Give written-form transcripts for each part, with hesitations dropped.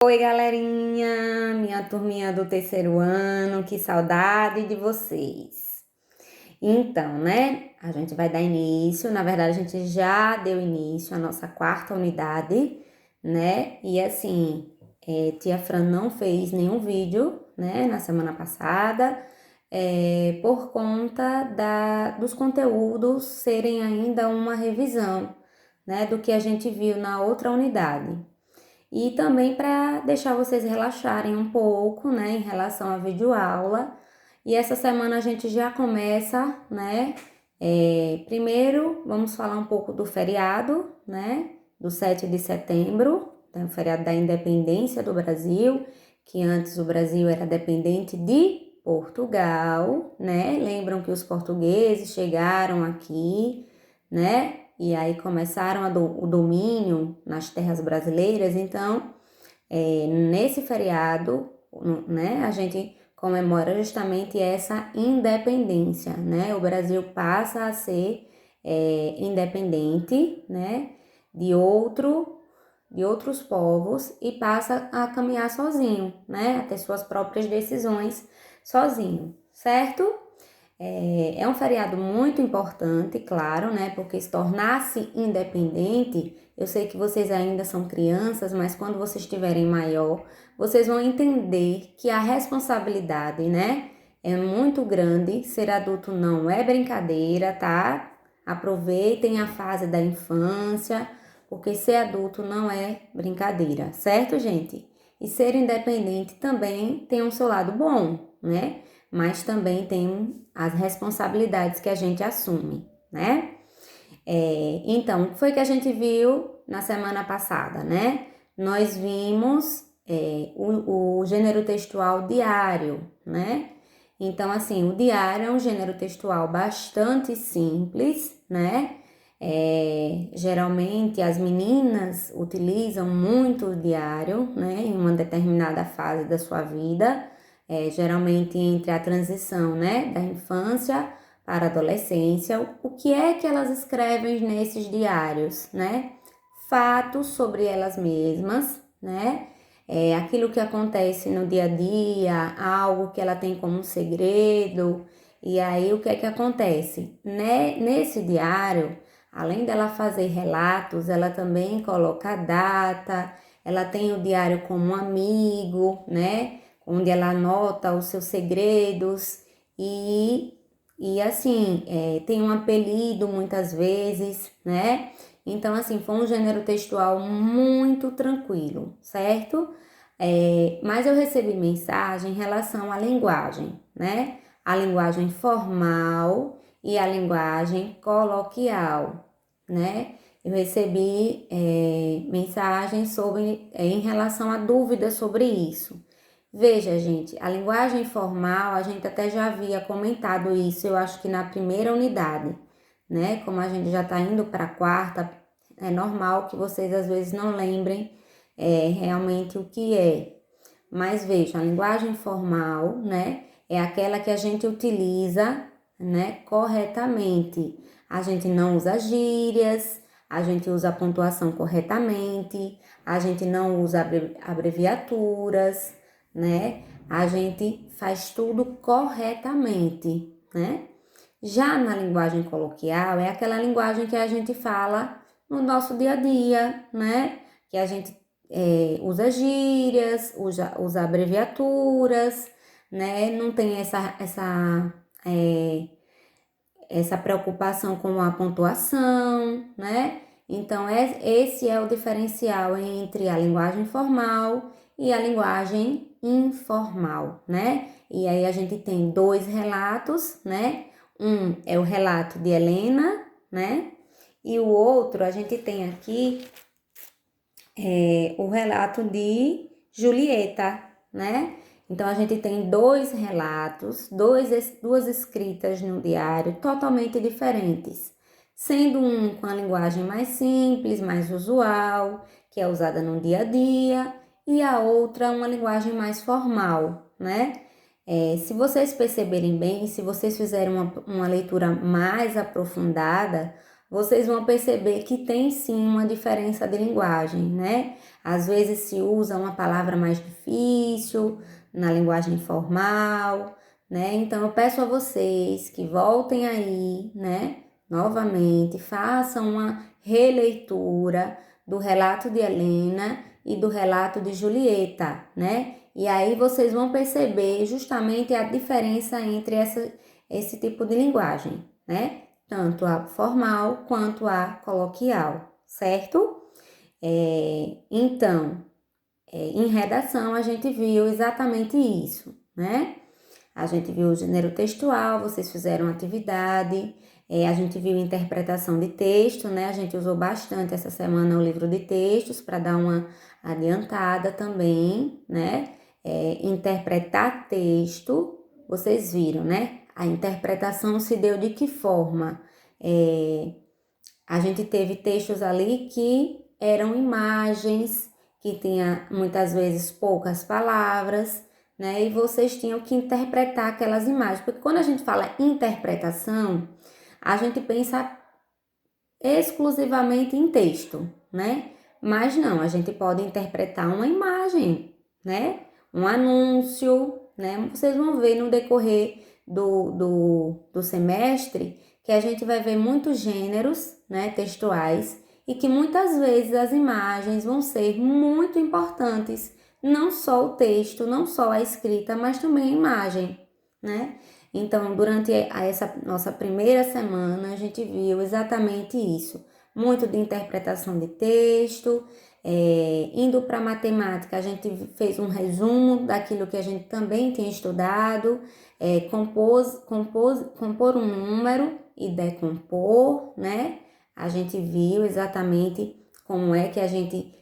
Oi, galerinha, minha turminha do terceiro ano, que saudade de vocês. Então, né, a gente vai dar início, na verdade a gente já deu início à nossa quarta unidade, né, e assim, tia Fran não fez nenhum vídeo, né, na semana passada, por conta dos conteúdos serem ainda uma revisão, né, do que a gente viu na outra unidade. E também para deixar vocês relaxarem um pouco, né, em relação à videoaula. E essa semana a gente já começa, né? Primeiro, vamos falar um pouco do feriado, né? Do 7 de setembro, né, o feriado da independência do Brasil, que antes o Brasil era dependente de Portugal, né? Lembram que os portugueses chegaram aqui, né? E aí começaram o domínio nas terras brasileiras. Então, nesse feriado, né, a gente comemora justamente essa independência, né? O Brasil passa a ser independente, né, de outros povos e passa a caminhar sozinho, né, a ter suas próprias decisões sozinho, certo? É um feriado muito importante, claro, né? Porque se tornar-se independente, eu sei que vocês ainda são crianças, mas quando vocês estiverem maior, vocês vão entender que a responsabilidade, né? É muito grande. Ser adulto não é brincadeira, tá? Aproveitem a fase da infância, porque ser adulto não é brincadeira, certo, gente? E ser independente também tem um seu lado bom, né? Mas também tem as responsabilidades que a gente assume, né? Então, o que foi que a gente viu na semana passada, né? Nós vimos o gênero textual diário, né? Então, assim, o diário é um gênero textual bastante simples, né? Geralmente as meninas utilizam muito o diário, né? Em uma determinada fase da sua vida, geralmente entre a transição, né? Da infância para a adolescência. O que é que elas escrevem nesses diários, né? Fatos sobre elas mesmas, né? Aquilo que acontece no dia a dia, algo que ela tem como um segredo. E aí, o que é que acontece? Nesse diário, além dela fazer relatos, ela também coloca a data, ela tem o diário como um amigo, né? Onde ela anota os seus segredos e assim, tem um apelido muitas vezes, né? Então, assim, foi um gênero textual muito tranquilo, certo? Mas eu recebi mensagem em relação à linguagem, né? A linguagem formal e a linguagem coloquial, né? Eu recebi mensagens em relação a dúvidas sobre isso. Veja, gente, a linguagem formal, a gente até já havia comentado isso, eu acho que na primeira unidade, né? Como a gente já está indo para a quarta, é normal que vocês às vezes não lembrem realmente o que é. Mas veja, a linguagem formal, né, é aquela que a gente utiliza, né, corretamente. A gente não usa gírias, a gente usa a pontuação corretamente, a gente não usa abreviaturas, né? A gente faz tudo corretamente, né? Já na linguagem coloquial, é aquela linguagem que a gente fala no nosso dia a dia, né? Que a gente usa gírias, usa abreviaturas, né? Não tem essa preocupação com a pontuação, né? Então, esse é o diferencial entre a linguagem formal e a linguagem informal, né? E aí a gente tem dois relatos, né? Um é o relato de Helena, né? E o outro a gente tem aqui o relato de Julieta, né? Então a gente tem dois relatos, duas escritas no diário totalmente diferentes, sendo um com a linguagem mais simples, mais usual, que é usada no dia a dia, e a outra uma linguagem mais formal, né? Se vocês perceberem bem, se vocês fizerem uma leitura mais aprofundada, vocês vão perceber que tem sim uma diferença de linguagem, né? Às vezes se usa uma palavra mais difícil na linguagem formal, né? Então eu peço a vocês que voltem aí, né? Novamente, façam uma releitura do relato de Helena e do relato de Julieta, né? E aí vocês vão perceber justamente a diferença entre esse tipo de linguagem, né? Tanto a formal quanto a coloquial, certo? Então, em redação a gente viu exatamente isso, né? A gente viu o gênero textual, vocês fizeram atividade, a gente viu interpretação de texto, né? A gente usou bastante essa semana o livro de textos para dar uma adiantada também, né? Interpretar texto, vocês viram, né? A interpretação se deu de que forma? A gente teve textos ali que eram imagens, que tinha muitas vezes poucas palavras, né? E vocês tinham que interpretar aquelas imagens. Porque quando a gente fala interpretação, a gente pensa exclusivamente em texto, né? Mas não, a gente pode interpretar uma imagem, né? Um anúncio, né? Vocês vão ver no decorrer do semestre que a gente vai ver muitos gêneros, né, textuais e que muitas vezes as imagens vão ser muito importantes, não só o texto, não só a escrita, mas também a imagem, né? Então, durante essa nossa primeira semana, a gente viu exatamente isso. Muito de interpretação de texto, indo para a matemática, a gente fez um resumo daquilo que a gente também tinha estudado, compor um número e decompor, né? A gente viu exatamente como é que a gente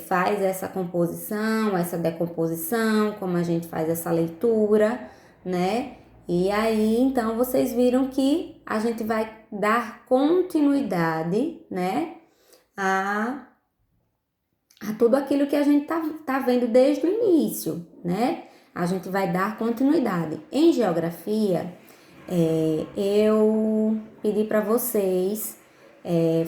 faz essa composição, essa decomposição, como a gente faz essa leitura, né? E aí, então, vocês viram que a gente vai dar continuidade, né, a tudo aquilo que a gente tá vendo desde o início, né? A gente vai dar continuidade. Em geografia, eu pedi para vocês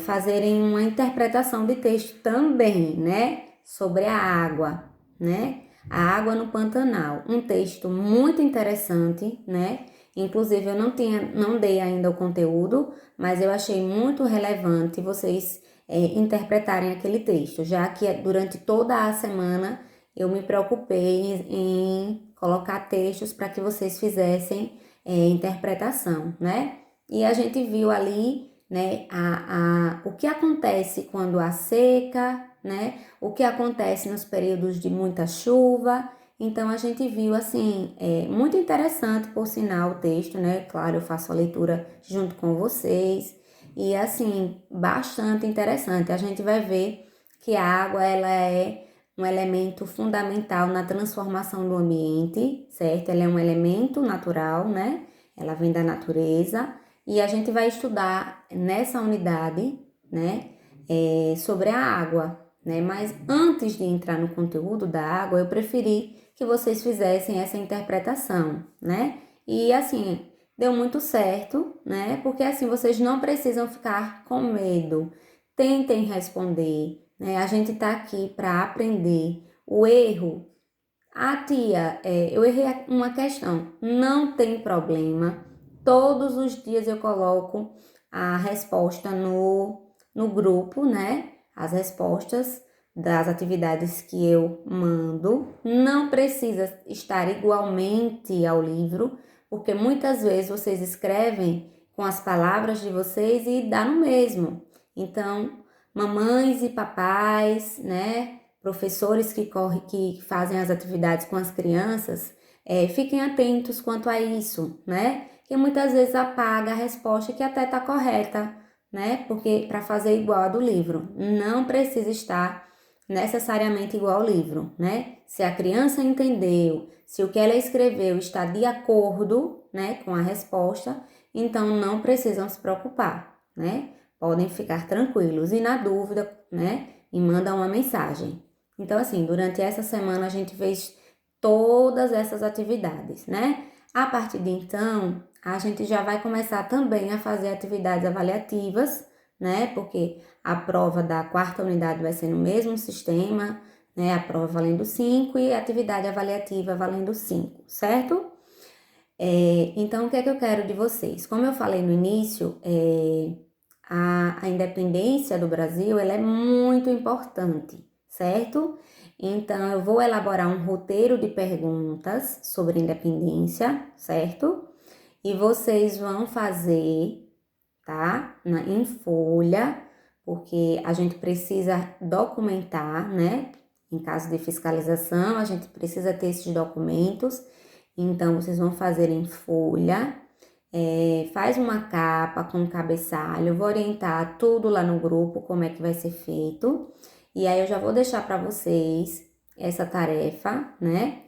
fazerem uma interpretação de texto também, né, sobre a água, né? A água no Pantanal, um texto muito interessante, né? Inclusive eu não dei ainda o conteúdo, mas eu achei muito relevante vocês interpretarem aquele texto, já que durante toda a semana eu me preocupei em colocar textos para que vocês fizessem interpretação, né? E a gente viu ali, né, o que acontece quando há seca, né? O que acontece nos períodos de muita chuva. Então a gente viu assim, muito interessante por sinal o texto, né? Claro, eu faço a leitura junto com vocês e assim, bastante interessante. A gente vai ver que a água ela é um elemento fundamental na transformação do ambiente, certo? Ela é um elemento natural, né? Ela vem da natureza e a gente vai estudar nessa unidade, né, sobre a água, né? Mas antes de entrar no conteúdo da água, eu preferi que vocês fizessem essa interpretação, né? E assim, deu muito certo, né? Porque assim vocês não precisam ficar com medo. Tentem responder, né? A gente tá aqui para aprender. O erro, tia, eu errei uma questão. Não tem problema. Todos os dias eu coloco a resposta no grupo, né? As respostas das atividades que eu mando. Não precisa estar igualmente ao livro, porque muitas vezes vocês escrevem com as palavras de vocês e dá no mesmo. Então, mamães e papais, né? Professores que fazem as atividades com as crianças, fiquem atentos quanto a isso, né? Que muitas vezes apaga a resposta que até está correta, né? Porque para fazer igual a do livro, não precisa estar necessariamente igual ao livro, né? Se a criança entendeu, se o que ela escreveu está de acordo, né, com a resposta, então não precisam se preocupar, né? Podem ficar tranquilos e na dúvida, né, me manda uma mensagem. Então, assim, durante essa semana a gente fez todas essas atividades, né? A partir de então, a gente já vai começar também a fazer atividades avaliativas, né? Porque a prova da quarta unidade vai ser no mesmo sistema, né? A prova valendo 5 e a atividade avaliativa valendo 5, certo? Então, o que é que eu quero de vocês? Como eu falei no início, a independência do Brasil, ela é muito importante, certo? Então, eu vou elaborar um roteiro de perguntas sobre independência, certo? E vocês vão fazer, tá? Em folha, porque a gente precisa documentar, né? Em caso de fiscalização, a gente precisa ter esses documentos. Então, vocês vão fazer em folha, faz uma capa com cabeçalho, eu vou orientar tudo lá no grupo, como é que vai ser feito. E aí, eu já vou deixar para vocês essa tarefa, né?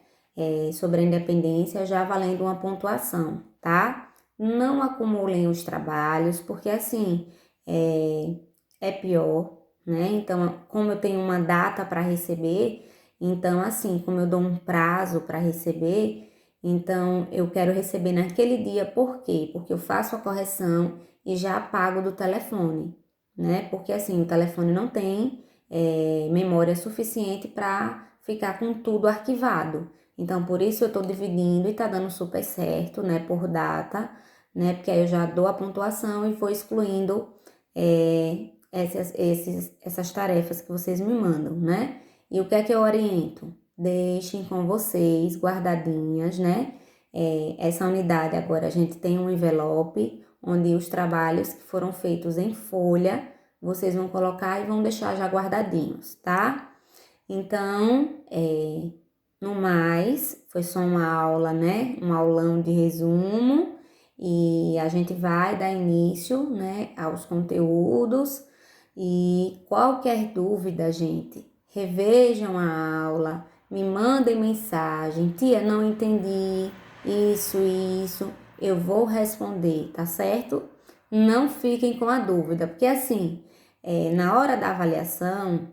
Sobre a independência, já valendo uma pontuação, tá? Não acumulem os trabalhos, porque assim é pior, né? Então, como eu tenho uma data para receber, então, assim, como eu dou um prazo para receber, então eu quero receber naquele dia, por quê? Porque eu faço a correção e já apago do telefone, né? Porque assim, o telefone não tem memória suficiente para ficar com tudo arquivado. Então, por isso eu estou dividindo e tá dando super certo, né? Por data, né? Porque aí eu já dou a pontuação e vou excluindo essas tarefas que vocês me mandam, né? E o que é que eu oriento? Deixem com vocês guardadinhas, né? Essa unidade agora a gente tem um envelope onde os trabalhos que foram feitos em folha vocês vão colocar e vão deixar já guardadinhos, tá? Então, no mais, foi só uma aula, né? Um aulão de resumo e a gente vai dar início, né, aos conteúdos e qualquer dúvida, gente, revejam a aula, me mandem mensagem, tia, não entendi isso, eu vou responder, tá certo? Não fiquem com a dúvida, porque assim, na hora da avaliação,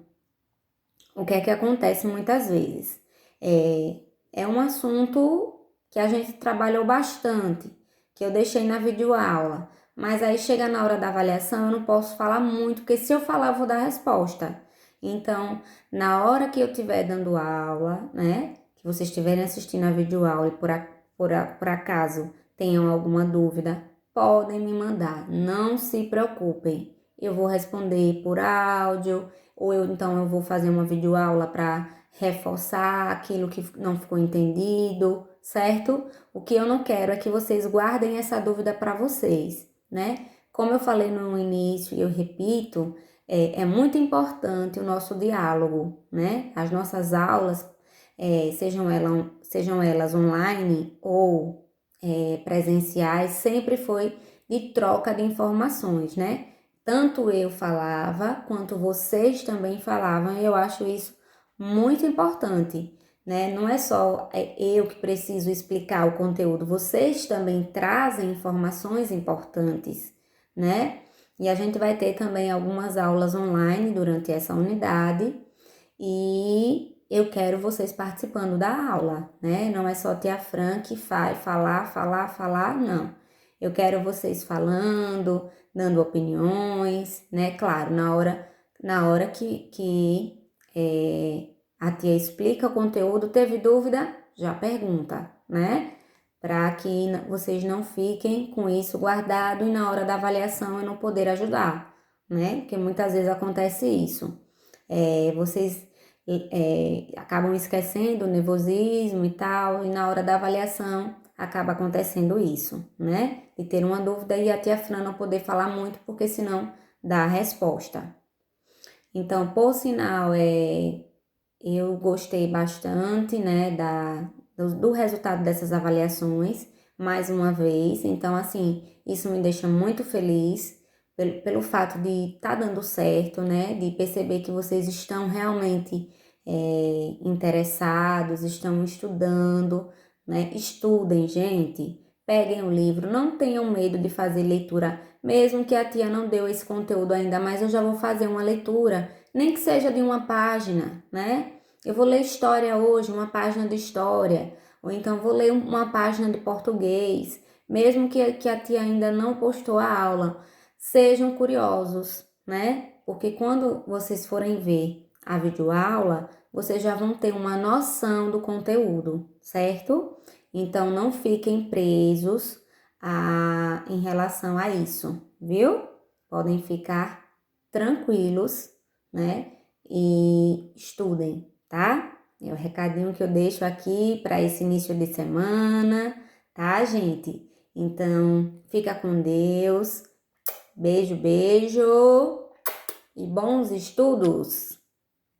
o que é que acontece muitas vezes? É um assunto que a gente trabalhou bastante, que eu deixei na videoaula, mas aí chega na hora da avaliação, eu não posso falar muito, porque se eu falar, eu vou dar resposta. Então, na hora que eu estiver dando aula, né, que vocês estiverem assistindo a videoaula e por acaso tenham alguma dúvida, podem me mandar, não se preocupem. Eu vou responder por áudio, ou então eu vou fazer uma videoaula para reforçar aquilo que não ficou entendido, certo? O que eu não quero é que vocês guardem essa dúvida para vocês, né? Como eu falei no início e eu repito, é muito importante o nosso diálogo, né? As nossas aulas, sejam elas online ou presenciais, sempre foi de troca de informações, né? Tanto eu falava, quanto vocês também falavam, e eu acho isso muito importante, né? Não é só eu que preciso explicar o conteúdo, vocês também trazem informações importantes, né? E a gente vai ter também algumas aulas online durante essa unidade e eu quero vocês participando da aula, né? Não é só tia Fran que vai falar, não. Eu quero vocês falando, dando opiniões, né? Claro, na hora que a tia explica o conteúdo, teve dúvida, já pergunta, né? Para que vocês não fiquem com isso guardado e na hora da avaliação eu não poder ajudar, né? Porque muitas vezes acontece isso. Vocês acabam esquecendo o nervosismo e tal, e na hora da avaliação acaba acontecendo isso, né? De ter uma dúvida e a tia Fran não poder falar muito, porque senão dá a resposta. Então, por sinal, eu gostei bastante, né, do resultado dessas avaliações, mais uma vez. Então, assim, isso me deixa muito feliz pelo fato de estar dando certo, né, de perceber que vocês estão realmente interessados, estão estudando, né? Estudem, gente. Peguem o livro, não tenham medo de fazer leitura, mesmo que a tia não deu esse conteúdo ainda, mas eu já vou fazer uma leitura, nem que seja de uma página, né? Eu vou ler história hoje, uma página de história, ou então vou ler uma página de português, mesmo que a tia ainda não postou a aula. sejam curiosos, né? Porque quando vocês forem ver a videoaula, vocês já vão ter uma noção do conteúdo, certo? Então, não fiquem presos em relação a isso, viu? Podem ficar tranquilos, né? E estudem, tá? É o recadinho que eu deixo aqui para esse início de semana, tá, gente? Então, fica com Deus. Beijo, beijo e bons estudos!